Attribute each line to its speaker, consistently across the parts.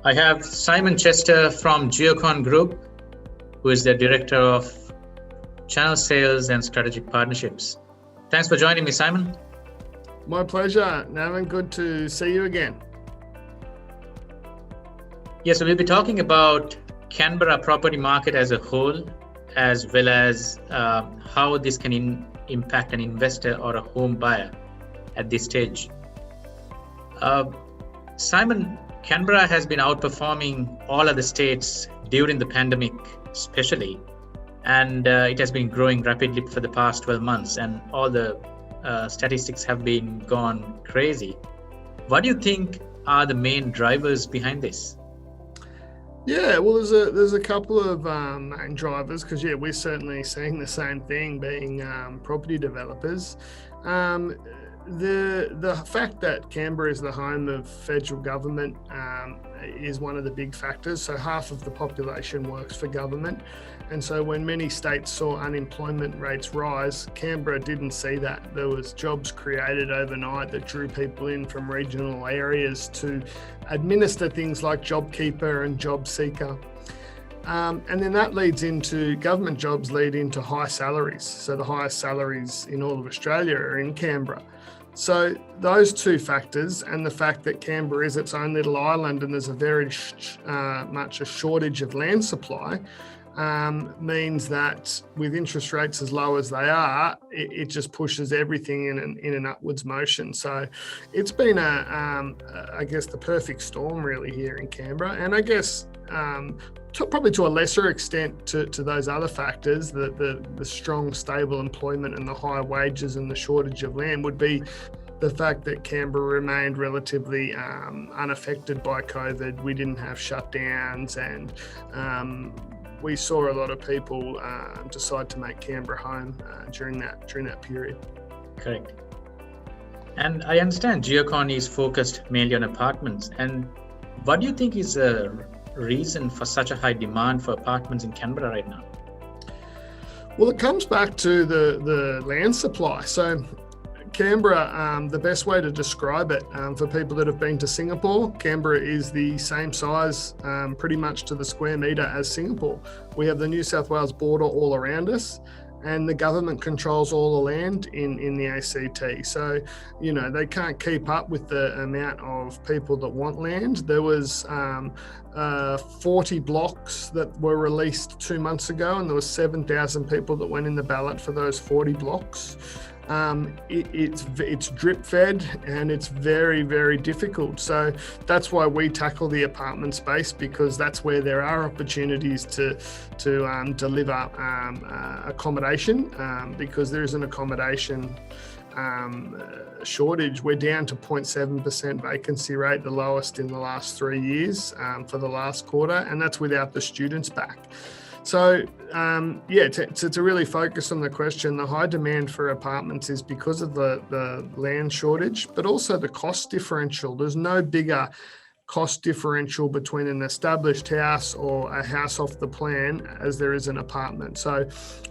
Speaker 1: I have Simon Chester from Geocon Group, who is the Director of Channel Sales and Strategic Partnerships. Thanks for joining me, Simon.
Speaker 2: My pleasure, Navin. Good to see you again.
Speaker 1: Yes, so we'll be talking about Canberra property market as a whole, as well as how this can impact an investor or a home buyer at this stage. Simon, Canberra has been outperforming all other states during the pandemic, especially, and it has been growing rapidly for the past 12 months, and all the statistics have been gone crazy. What do you think are the main drivers behind this?
Speaker 2: Yeah, well, there's a couple of main drivers because we're certainly seeing the same thing, being property developers. The fact that Canberra is the home of federal government is one of the big factors. So half of the population works for government. And so when many states saw unemployment rates rise, Canberra didn't see that. There was jobs created overnight that drew people in from regional areas to administer things like JobKeeper and JobSeeker. And then that leads into government jobs lead into high salaries. So the highest salaries in all of Australia are in Canberra. So those two factors, and the fact that Canberra is its own little island and there's a very much a shortage of land supply, means that with interest rates as low as they are, it just pushes everything in an upwards motion. So it's been I guess the perfect storm really here in Canberra, and I guess probably to a lesser extent to those other factors, the strong, stable employment and the high wages and the shortage of land would be the fact that Canberra remained relatively unaffected by COVID. We didn't have shutdowns, and we saw a lot of people decide to make Canberra home during that period.
Speaker 1: Correct. And I understand Geocon is focused mainly on apartments. And what do you think is a reason for such a high demand for apartments in Canberra right now?
Speaker 2: Well, it comes back to the land supply. So Canberra, the best way to describe it for people that have been to Singapore, Canberra is the same size pretty much to the square metre as Singapore. We have the New South Wales border all around us, and the government controls all the land in the ACT. So, they can't keep up with the amount of people that want land. There was 40 blocks that were released 2 months ago, and there was 7,000 people that went in the ballot for those 40 blocks. It's drip fed, and it's very, very difficult. So that's why we tackle the apartment space, because that's where there are opportunities to deliver accommodation, because there is an accommodation shortage. We're down to 0.7% vacancy rate, the lowest in the last 3 years for the last quarter, and that's without the students back. So, to really focus on the question, the high demand for apartments is because of the land shortage, but also the cost differential. There's no bigger cost differential between an established house or a house off the plan as there is an apartment. So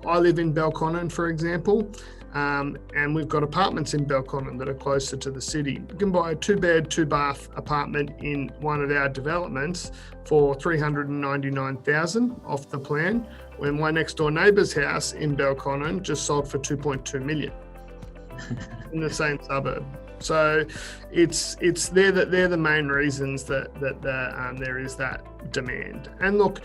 Speaker 2: I live in Belconnen, for example, and we've got apartments in Belconnen that are closer to the city. You can buy a 2-bed, 2-bath apartment in one of our developments for $399,000 off the plan, when my next door neighbour's house in Belconnen just sold for $2.2 million in the same suburb. So they're the main reasons that there is that demand. And look,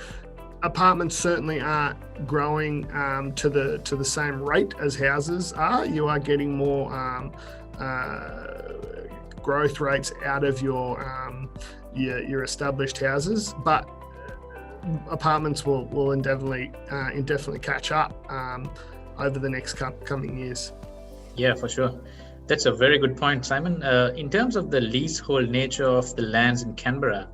Speaker 2: apartments certainly aren't growing to the same rate as houses are. You are getting more growth rates out of your established houses, but apartments will indefinitely catch up over the next coming years.
Speaker 1: Yeah, for sure. That's a very good point, Simon. In terms of the leasehold nature of the lands in Canberra,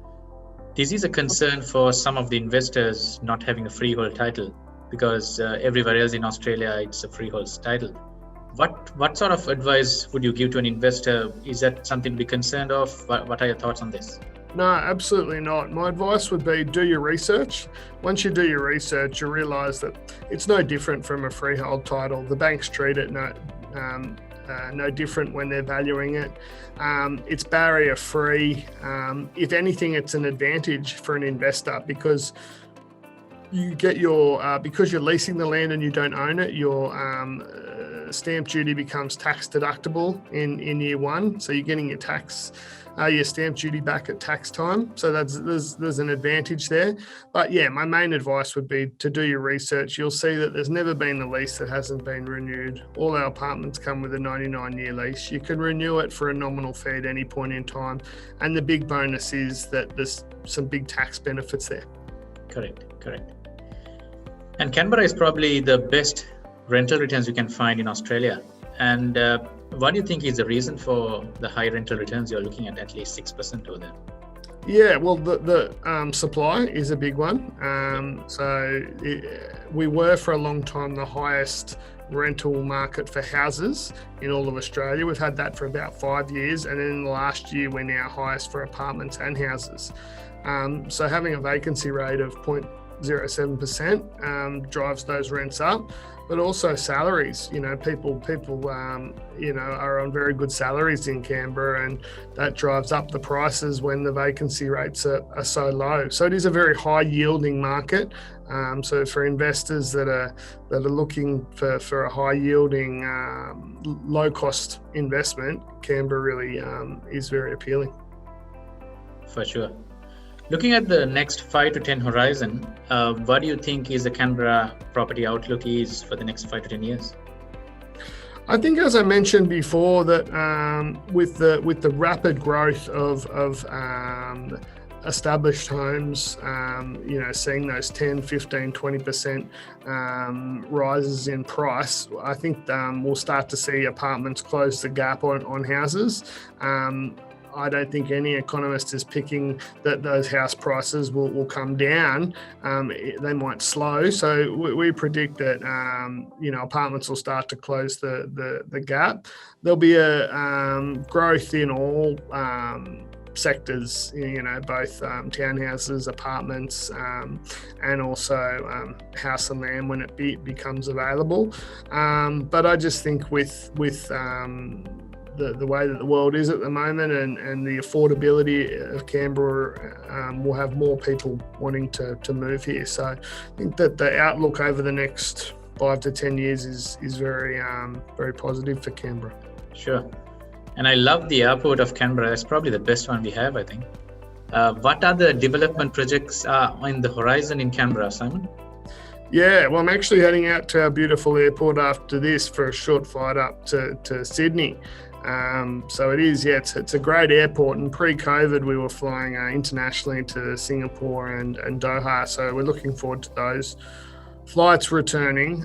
Speaker 1: this is a concern for some of the investors not having a freehold title, because everywhere else in Australia, it's a freehold title. What sort of advice would you give to an investor? Is that something to be concerned of? What are your thoughts on this?
Speaker 2: No, absolutely not. My advice would be do your research. Once you do your research, you realise that it's no different from a freehold title. The banks treat it no different when they're valuing it. It's barrier free. If anything, it's an advantage for an investor because you get because you're leasing the land and you don't own it, your stamp duty becomes tax deductible in year one. So you're getting your stamp duty back at tax time. So there's an advantage there. But yeah, my main advice would be to do your research. You'll see that there's never been a lease that hasn't been renewed. All our apartments come with a 99-year lease. You can renew it for a nominal fee at any point in time. And the big bonus is that there's some big tax benefits there.
Speaker 1: Correct. And Canberra is probably the best rental returns you can find in Australia. And what do you think is the reason for the high rental returns? You're looking at least 6% over there.
Speaker 2: Yeah, well, the supply is a big one. We were for a long time the highest rental market for houses in all of Australia. We've had that for about 5 years, and then in the last year we're now highest for apartments and houses. So having a vacancy rate of 0.07% drives those rents up. But also salaries, people are on very good salaries in Canberra, and that drives up the prices when the vacancy rates are so low. So it is a very high yielding market. So for investors that are looking for a high yielding, low cost investment, Canberra really is very appealing.
Speaker 1: For sure. Looking at the next 5 to 10 horizon, what do you think is the Canberra property outlook is for the next 5 to 10 years?
Speaker 2: I think, as I mentioned before, that with the rapid growth of established homes, seeing those 10, 15, 20% rises in price, I think we'll start to see apartments close the gap on houses. I don't think any economist is picking that those house prices will come down. They might slow. So we predict that, apartments will start to close the gap. There'll be a growth in all sectors, both townhouses, apartments, and also house and land when it becomes available. But I just think with the way that the world is at the moment and the affordability of Canberra, will have more people wanting to move here. So I think that the outlook over the next 5 to 10 years is very very positive for Canberra.
Speaker 1: Sure. And I love the airport of Canberra. That's probably the best one we have, I think. What other development projects are on the horizon in Canberra, Simon?
Speaker 2: Yeah, well, I'm actually heading out to our beautiful airport after this for a short flight up to Sydney. So it is, it's a great airport, and pre-COVID we were flying internationally to Singapore and Doha, so we're looking forward to those flights returning.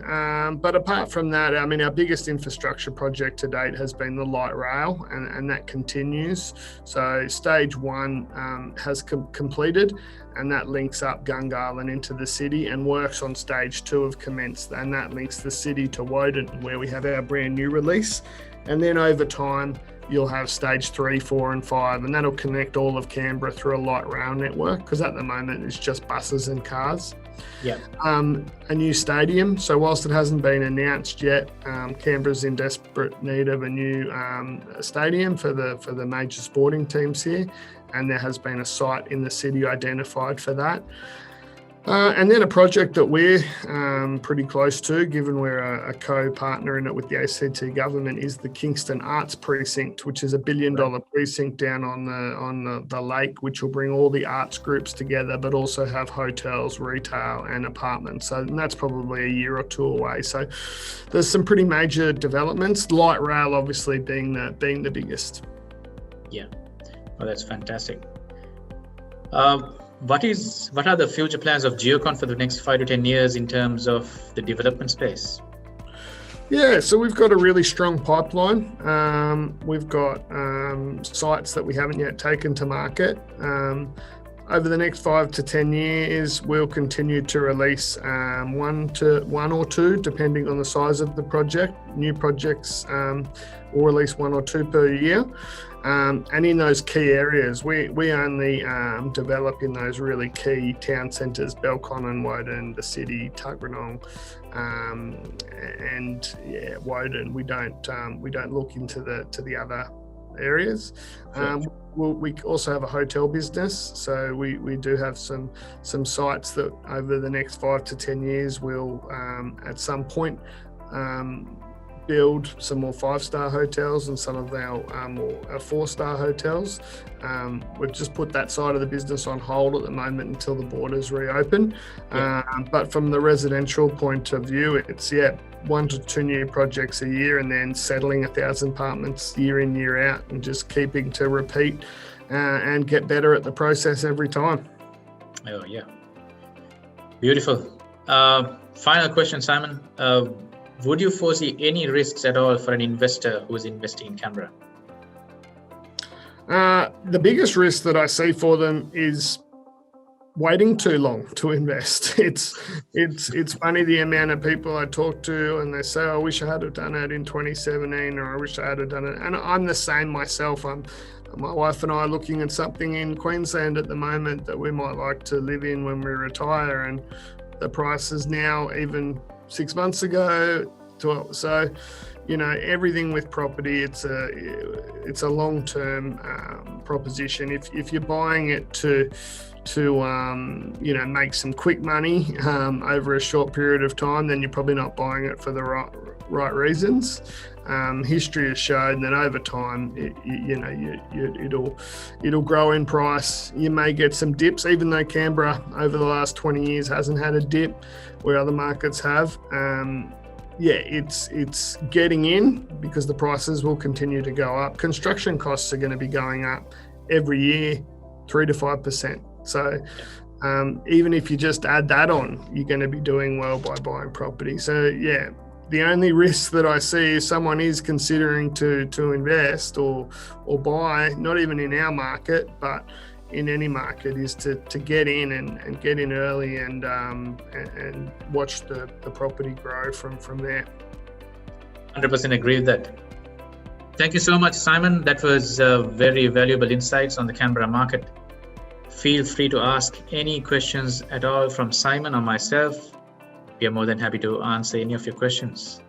Speaker 2: But apart from that, our biggest infrastructure project to date has been the light rail, and that continues. So stage 1 has completed, and that links up Gungahlin into the city, and works on stage 2 have commenced, and that links the city to Woden, where we have our brand new release. And then over time, you'll have stage 3, 4 and 5, and that'll connect all of Canberra through a light rail network, because at the moment it's just buses and cars.
Speaker 1: Yeah.
Speaker 2: A new stadium. So whilst it hasn't been announced yet, Canberra's in desperate need of a new stadium for the major sporting teams here, and there has been a site in the city identified for that. And then a project that we're pretty close to, given we're a co-partner in it with the ACT government, is the Kingston Arts Precinct, which is $1 billion precinct down on the lake, which will bring all the arts groups together, but also have hotels, retail and apartments. So that's probably a year or two away. So there's some pretty major developments, light rail obviously being the biggest.
Speaker 1: Yeah, well, that's fantastic. What are the future plans of Geocon for the next 5 to 10 years in terms of the development space?
Speaker 2: Yeah, so we've got a really strong pipeline. We've got sites that we haven't yet taken to market. Over the next 5 to 10 years, we'll continue to release one or two, depending on the size of the project. New projects, we'll release 1 or 2 per year. And in those key areas, we only develop in those really key town centres, Belconnen, Woden, the city, Tuggeranong, and yeah, Woden. We don't look into the other areas.
Speaker 1: Sure.
Speaker 2: We also have a hotel business, so we do have some sites that over the next 5 to 10 years will at some point build some more 5-star hotels and some of our more 4-star hotels. We've just put that side of the business on hold at the moment until the borders reopen.
Speaker 1: Yeah.
Speaker 2: But from the residential point of view, it's 1 to 2 new projects a year, and then settling 1,000 apartments year in, year out, and just keeping to repeat and get better at the process every time.
Speaker 1: Oh, yeah. Beautiful. Final question, Simon. Would you foresee any risks at all for an investor who is investing in Canberra?
Speaker 2: The biggest risk that I see for them is waiting too long to invest. It's funny the amount of people I talk to, and they say, "I wish I had have done it in 2017," or "I wish I had have done it." And I'm the same myself. My wife and I are looking at something in Queensland at the moment that we might like to live in when we retire, and the price is now even 6 months ago. So, everything with property, it's a long-term proposition. If you're buying it to make some quick money over a short period of time, then you're probably not buying it for the right reasons. History has shown that over time, it'll grow in price. You may get some dips, even though Canberra over the last 20 years hasn't had a dip where other markets have. It's getting in because the prices will continue to go up. Construction costs are going to be going up every year, 3 to 5%. So even if you just add that on, you're going to be doing well by buying property. So the only risk that I see is someone is considering to invest or buy, not even in our market, but in any market, is to get in and get in early and watch the property grow from there.
Speaker 1: 100% agree with that. Thank you so much, Simon. That was very valuable insights on the Canberra market. Feel free to ask any questions at all from Simon or myself. We are more than happy to answer any of your questions.